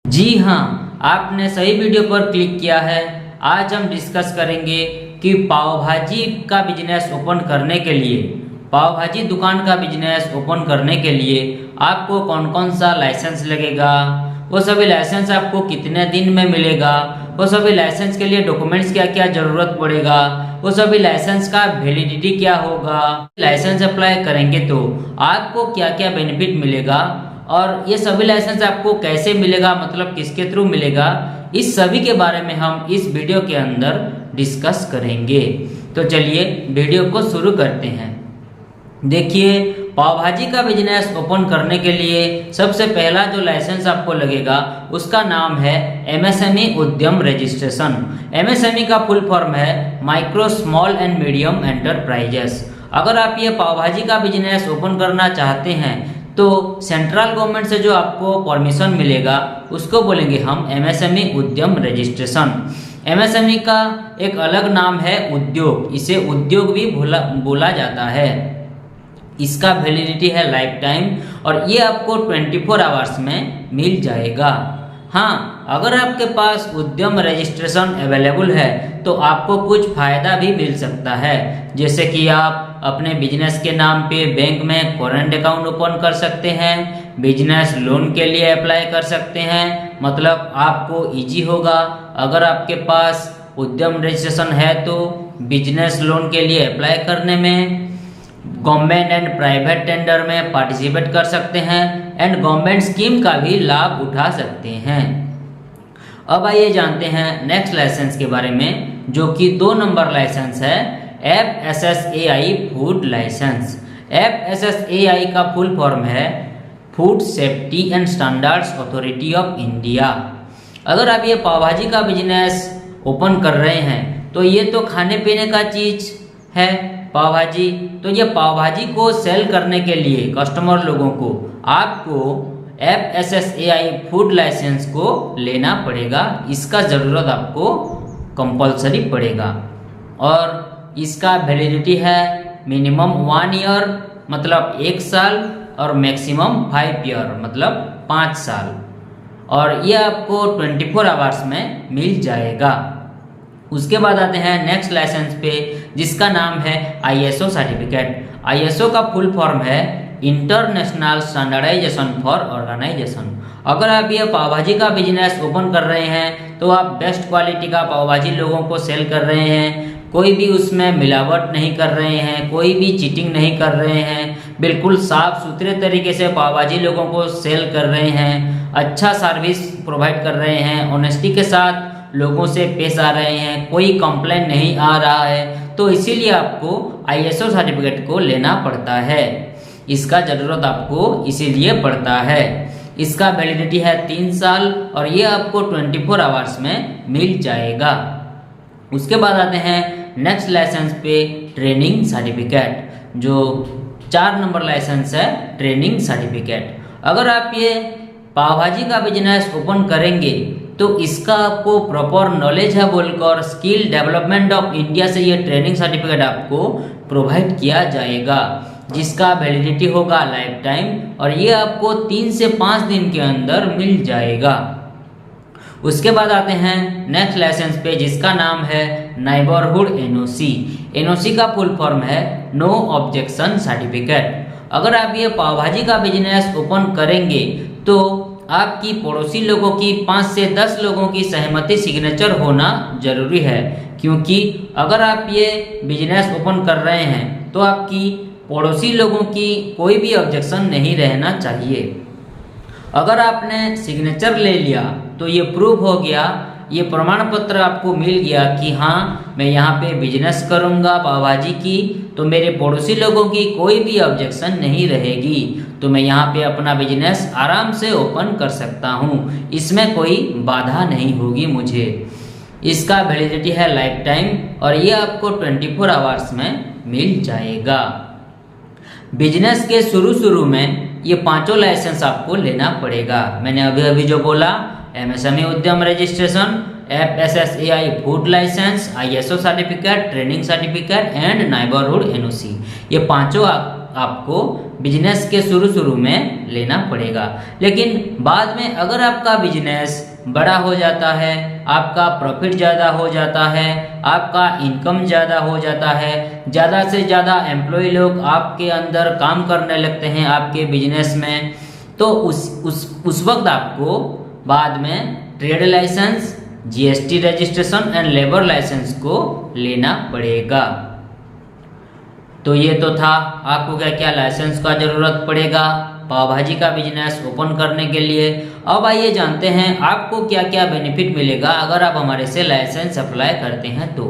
जी हाँ, आपने सही वीडियो पर क्लिक किया है। आज हम डिस्कस करेंगे कि पाव भाजी का बिजनेस ओपन करने के लिए, पाव भाजी दुकान का बिजनेस ओपन करने के लिए आपको कौन कौन सा लाइसेंस लगेगा, वो सभी लाइसेंस आपको कितने दिन में मिलेगा, वो सभी लाइसेंस के लिए डॉक्यूमेंट्स क्या क्या ज़रूरत पड़ेगा, वो सभी लाइसेंस का वैलिडिटी क्या होगा, लाइसेंस अप्लाई करेंगे तो आपको क्या क्या बेनिफिट मिलेगा और ये सभी लाइसेंस आपको कैसे मिलेगा, मतलब किसके थ्रू मिलेगा, इस सभी के बारे में हम इस वीडियो के अंदर डिस्कस करेंगे। तो चलिए वीडियो को शुरू करते हैं। देखिए, पाव भाजी का बिजनेस ओपन करने के लिए सबसे पहला जो लाइसेंस आपको लगेगा उसका नाम है एमएसएमई उद्यम रजिस्ट्रेशन। एमएसएमई का फुल फॉर्म है micro small and medium enterprises. अगर आप ये पाव भाजी का बिजनेस ओपन करना चाहते हैं तो सेंट्रल गवर्नमेंट से जो आपको परमिशन मिलेगा उसको बोलेंगे हम एमएसएमई उद्यम रजिस्ट्रेशन। एमएसएमई का एक अलग नाम है उद्योग, इसे उद्योग भी बोला जाता है। इसका वैलिडिटी है लाइफ टाइम और ये आपको 24 आवर्स में मिल जाएगा। हाँ, अगर आपके पास उद्यम रजिस्ट्रेशन अवेलेबल है तो आपको कुछ फ़ायदा भी मिल सकता है, जैसे कि आप अपने बिजनेस के नाम पे बैंक में करंट अकाउंट ओपन कर सकते हैं, बिजनेस लोन के लिए अप्लाई कर सकते हैं, मतलब आपको इजी होगा। अगर आपके पास उद्यम रजिस्ट्रेशन है तो बिजनेस लोन के लिए अप्लाई करने में, गवर्नमेंट एंड प्राइवेट टेंडर में पार्टिसिपेट कर सकते हैं एंड गवर्नमेंट स्कीम का भी लाभ उठा सकते हैं। अब आइए जानते हैं नेक्स्ट लाइसेंस के बारे में, जो कि 2 नंबर लाइसेंस है FSSAI फूड लाइसेंस। FSSAI का फुल फॉर्म है food safety and standards authority of India. अगर आप ये पाव भाजी का बिजनेस ओपन कर रहे हैं तो ये तो खाने पीने का चीज़ है पाव भाजी, तो ये पाव भाजी को सेल करने के लिए कस्टमर लोगों को आपको FSSAI फूड लाइसेंस को लेना पड़ेगा। इसका ज़रूरत आपको कंपलसरी पड़ेगा और इसका वैलिडिटी है मिनिमम 1 ईयर मतलब 1 साल और मैक्सिमम 5 ईयर मतलब 5 साल, और ये आपको 24 आवर्स में मिल जाएगा। उसके बाद आते हैं नेक्स्ट लाइसेंस पे, जिसका नाम है ISO सर्टिफिकेट। ISO का फुल फॉर्म है इंटरनेशनल स्टैंडर्डाइजेशन फॉर ऑर्गेनाइजेशन। अगर आप ये पाव भाजी का बिजनेस ओपन कर रहे हैं तो आप बेस्ट क्वालिटी का पाव भाजी लोगों को सेल कर रहे हैं, कोई भी उसमें मिलावट नहीं कर रहे हैं, कोई भी चीटिंग नहीं कर रहे हैं, बिल्कुल साफ सुथरे तरीके से पाव भाजी लोगों को सेल कर रहे हैं, अच्छा सर्विस प्रोवाइड कर रहे हैं, ऑनेस्टी के साथ लोगों से पेश आ रहे हैं, कोई कंप्लेंट नहीं आ रहा है, तो इसीलिए आपको ISO सर्टिफिकेट को लेना पड़ता है। इसका ज़रूरत आपको इसीलिए पड़ता है। इसका वैलिडिटी है 3 साल और ये आपको 24 आवर्स में मिल जाएगा। उसके बाद आते हैं नेक्स्ट लाइसेंस पे, ट्रेनिंग सर्टिफिकेट, जो 4 नंबर लाइसेंस है ट्रेनिंग सर्टिफिकेट। अगर आप ये पाव भाजी का बिजनेस ओपन करेंगे तो इसका आपको प्रॉपर नॉलेज है बोलकर स्किल डेवलपमेंट ऑफ इंडिया से ये ट्रेनिंग सर्टिफिकेट आपको प्रोवाइड किया जाएगा, जिसका वैलिडिटी होगा लाइफ टाइम और ये आपको 3 से 5 दिन के अंदर मिल जाएगा। उसके बाद आते हैं नेक्स्ट लाइसेंस पे, जिसका नाम है नेबरहुड NOC। NOC का फुल फॉर्म है नो ऑब्जेक्शन सर्टिफिकेट। अगर आप ये पाव भाजी का बिजनेस ओपन करेंगे तो आपकी पड़ोसी लोगों की 5 से 10 लोगों की सहमति सिग्नेचर होना जरूरी है, क्योंकि अगर आप ये बिजनेस ओपन कर रहे हैं तो आपकी पड़ोसी लोगों की कोई भी ऑब्जेक्शन नहीं रहना चाहिए। अगर आपने सिग्नेचर ले लिया तो ये प्रूफ हो गया, ये प्रमाण पत्र आपको मिल गया कि हाँ मैं यहाँ पे बिजनेस करूँगा पाव भाजी की, तो मेरे पड़ोसी लोगों की कोई भी ऑब्जेक्शन नहीं रहेगी, तो मैं यहाँ पे अपना बिजनेस आराम से ओपन कर सकता हूँ, इसमें कोई बाधा नहीं होगी मुझे। इसका वैलिडिटी है लाइफ टाइम और ये आपको 24 आवर्स में मिल जाएगा। बिजनेस के शुरू में ये 5 लाइसेंस आपको लेना पड़ेगा। मैंने अभी जो बोला, MSME Udyam registration, FSSAI food licence, ISO certificate, training certificate and neighbourhood NOC, ये 5 आपको बिजनेस के शुरू में लेना पड़ेगा। लेकिन बाद में अगर आपका बिजनेस बड़ा हो जाता है, आपका प्रॉफिट ज़्यादा हो जाता है, आपका इनकम ज़्यादा हो जाता है, ज़्यादा से ज़्यादा एम्प्लॉय लोग आपके अंदर काम करने लगते हैं आपके बिजनेस में, तो उस वक्त आपको बाद में trade licence, GST registration and labour licence को लेना पड़ेगा। तो ये तो था आपको क्या क्या लाइसेंस का ज़रूरत पड़ेगा पाव भाजी का बिजनेस ओपन करने के लिए। अब आइए जानते हैं आपको क्या क्या बेनिफिट मिलेगा अगर आप हमारे से लाइसेंस अप्लाई करते हैं। तो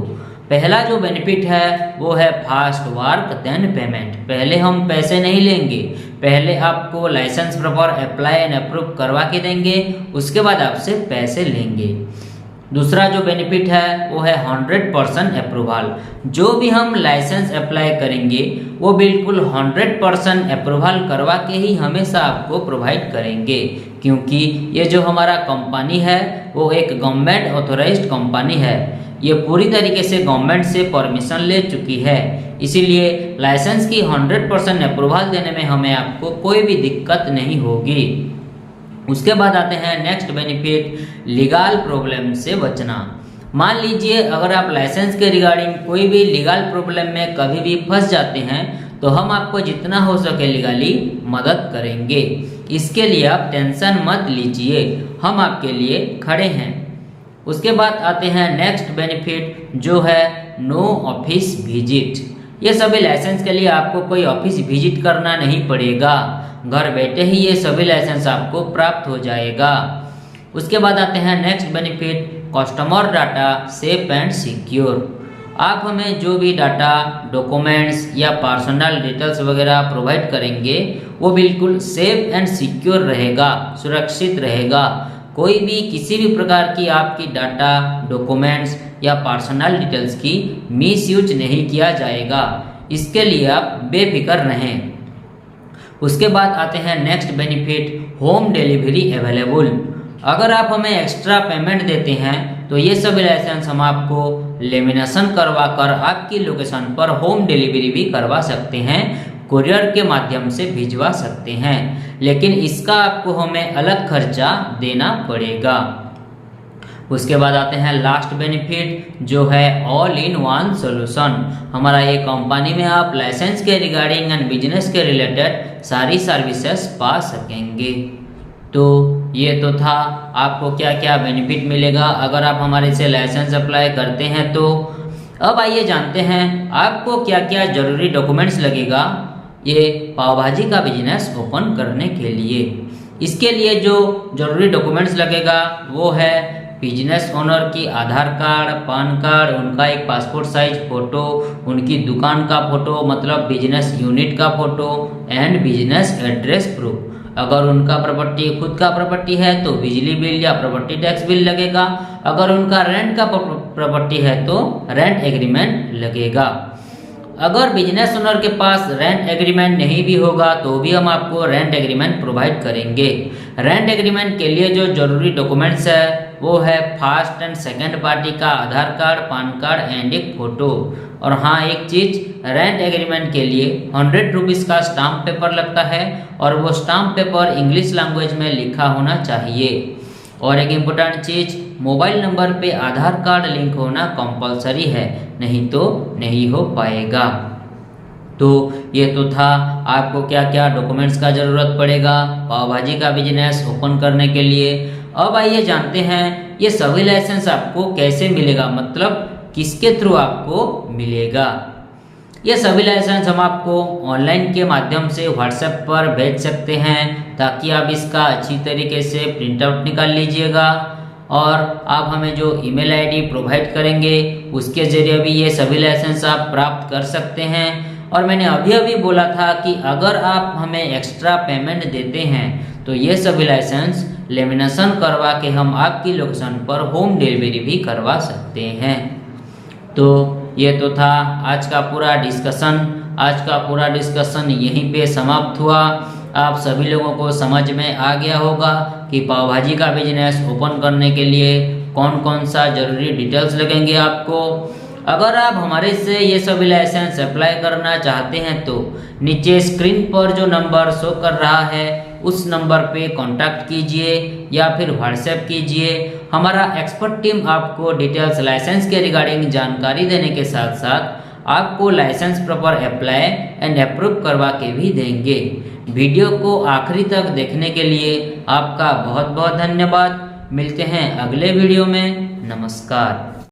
पहला जो बेनिफिट है वो है फास्ट वर्क देन पेमेंट। पहले हम पैसे नहीं लेंगे, पहले आपको licence proper apply and approve करवा के देंगे, उसके बाद आपसे पैसे लेंगे। दूसरा जो बेनिफिट है वो है 100% अप्रूवल। जो भी हम लाइसेंस अप्लाई करेंगे वो बिल्कुल 100% अप्रूवल करवा के ही हमेशा आपको प्रोवाइड करेंगे, क्योंकि ये जो हमारा कंपनी है वो एक गवर्नमेंट ऑथोराइज्ड कंपनी है। ये पूरी तरीके से गवर्नमेंट से परमिशन ले चुकी है, इसीलिए लाइसेंस की 100% अप्रूवल देने में हमें आपको कोई भी दिक्कत नहीं होगी। उसके बाद आते हैं नेक्स्ट बेनिफिट, लीगल प्रॉब्लम से बचना। मान लीजिए अगर आप लाइसेंस के रिगार्डिंग कोई भी लीगल प्रॉब्लम में कभी भी फंस जाते हैं तो हम आपको जितना हो सके लीगली मदद करेंगे। इसके लिए आप टेंशन मत लीजिए, हम आपके लिए खड़े हैं। उसके बाद आते हैं नेक्स्ट बेनिफिट जो है नो ऑफिस विजिट। ये सभी लाइसेंस के लिए आपको कोई ऑफिस विजिट करना नहीं पड़ेगा, घर बैठे ही ये सभी लाइसेंस आपको प्राप्त हो जाएगा। उसके बाद आते हैं next benefit, customer data safe and secure. आप हमें जो भी डाटा, डॉक्यूमेंट्स या पर्सनल डिटेल्स वगैरह प्रोवाइड करेंगे वो बिल्कुल सेफ एंड सिक्योर रहेगा, सुरक्षित रहेगा। कोई भी किसी भी प्रकार की आपकी डाटा, डॉक्यूमेंट्स या पर्सनल डिटेल्स की मिसयूज नहीं किया जाएगा, इसके लिए आप बेफिक्र रहें। उसके बाद आते हैं next benefit, home delivery available. अगर आप हमें एक्स्ट्रा पेमेंट देते हैं तो ये सभी लाइसेंस हम आपको लेमिनेशन करवा कर आपकी लोकेशन पर होम डिलीवरी भी करवा सकते हैं, कुरियर के माध्यम से भिजवा सकते हैं, लेकिन इसका आपको हमें अलग खर्चा देना पड़ेगा। उसके बाद आते हैं लास्ट बेनिफिट जो है ऑल इन वन सोल्यूशन। हमारा ये कंपनी में आप लाइसेंस के रिगार्डिंग एंड बिजनेस के रिलेटेड सारी सर्विसेज पा सकेंगे। तो ये तो था आपको क्या क्या बेनिफिट मिलेगा अगर आप हमारे से लाइसेंस अप्लाई करते हैं। तो अब आइए जानते हैं आपको क्या क्या ज़रूरी डॉक्यूमेंट्स लगेगा ये पाव भाजी का बिजनेस ओपन करने के लिए। इसके लिए जो ज़रूरी डॉक्यूमेंट्स लगेगा वो है बिजनेस ओनर की आधार कार्ड, पान कार्ड, उनका एक पासपोर्ट साइज फ़ोटो, उनकी दुकान का फ़ोटो मतलब बिजनेस यूनिट का photo and business address proof. अगर उनका प्रॉपर्टी खुद का प्रॉपर्टी है तो बिजली बिल या प्रॉपर्टी टैक्स बिल लगेगा, अगर उनका रेंट का प्रॉपर्टी है तो रेंट एग्रीमेंट लगेगा। अगर बिजनेस ओनर के पास रेंट एग्रीमेंट नहीं भी होगा तो भी हम आपको रेंट एग्रीमेंट प्रोवाइड करेंगे। रेंट एग्रीमेंट के लिए जो जरूरी डॉक्यूमेंट्स है वो है फर्स्ट एंड सेकंड पार्टी का आधार कार्ड, पान कार्ड एंड एक फ़ोटो। और हाँ, एक चीज़, रेंट एग्रीमेंट के लिए 100 रुपीज़ का स्टाम्प पेपर लगता है और वो स्टाम्प पेपर इंग्लिश लैंग्वेज में लिखा होना चाहिए। और एक इम्पोर्टेंट चीज़, मोबाइल नंबर पे आधार कार्ड लिंक होना कंपलसरी है, नहीं तो नहीं हो पाएगा। तो ये तो था आपको क्या क्या डॉक्यूमेंट्स का ज़रूरत पड़ेगा पाव भाजी का बिजनेस ओपन करने के लिए। अब आइए जानते हैं ये सभी लाइसेंस आपको कैसे मिलेगा, मतलब किसके थ्रू आपको मिलेगा। ये सभी लाइसेंस हम आपको ऑनलाइन के माध्यम से व्हाट्सएप पर भेज सकते हैं ताकि आप इसका अच्छी तरीके से प्रिंट आउट निकाल लीजिएगा और आप हमें जो ईमेल आईडी प्रोवाइड करेंगे उसके ज़रिए भी ये सभी लाइसेंस आप प्राप्त कर सकते हैं। और मैंने अभी बोला था कि अगर आप हमें एक्स्ट्रा पेमेंट देते हैं तो ये सभी लाइसेंस लेमिनेशन करवा के हम आपकी लोकेशन पर होम डिलीवरी भी करवा सकते हैं। तो ये तो था आज का पूरा डिस्कशन यहीं पे समाप्त हुआ। आप सभी लोगों को समझ में आ गया होगा कि पाव भाजी का बिजनेस ओपन करने के लिए कौन कौन सा ज़रूरी डिटेल्स लगेंगे आपको। अगर आप हमारे से ये सभी लाइसेंस अप्लाई करना चाहते हैं तो नीचे स्क्रीन पर जो नंबर शो कर रहा है उस नंबर पे कांटेक्ट कीजिए या फिर व्हाट्सएप कीजिए। हमारा एक्सपर्ट टीम आपको डिटेल्स लाइसेंस के रिगार्डिंग जानकारी देने के साथ साथ आपको licence proper apply and approve करवा के भी देंगे। वीडियो को आखिरी तक देखने के लिए आपका बहुत बहुत धन्यवाद। मिलते हैं अगले वीडियो में। नमस्कार।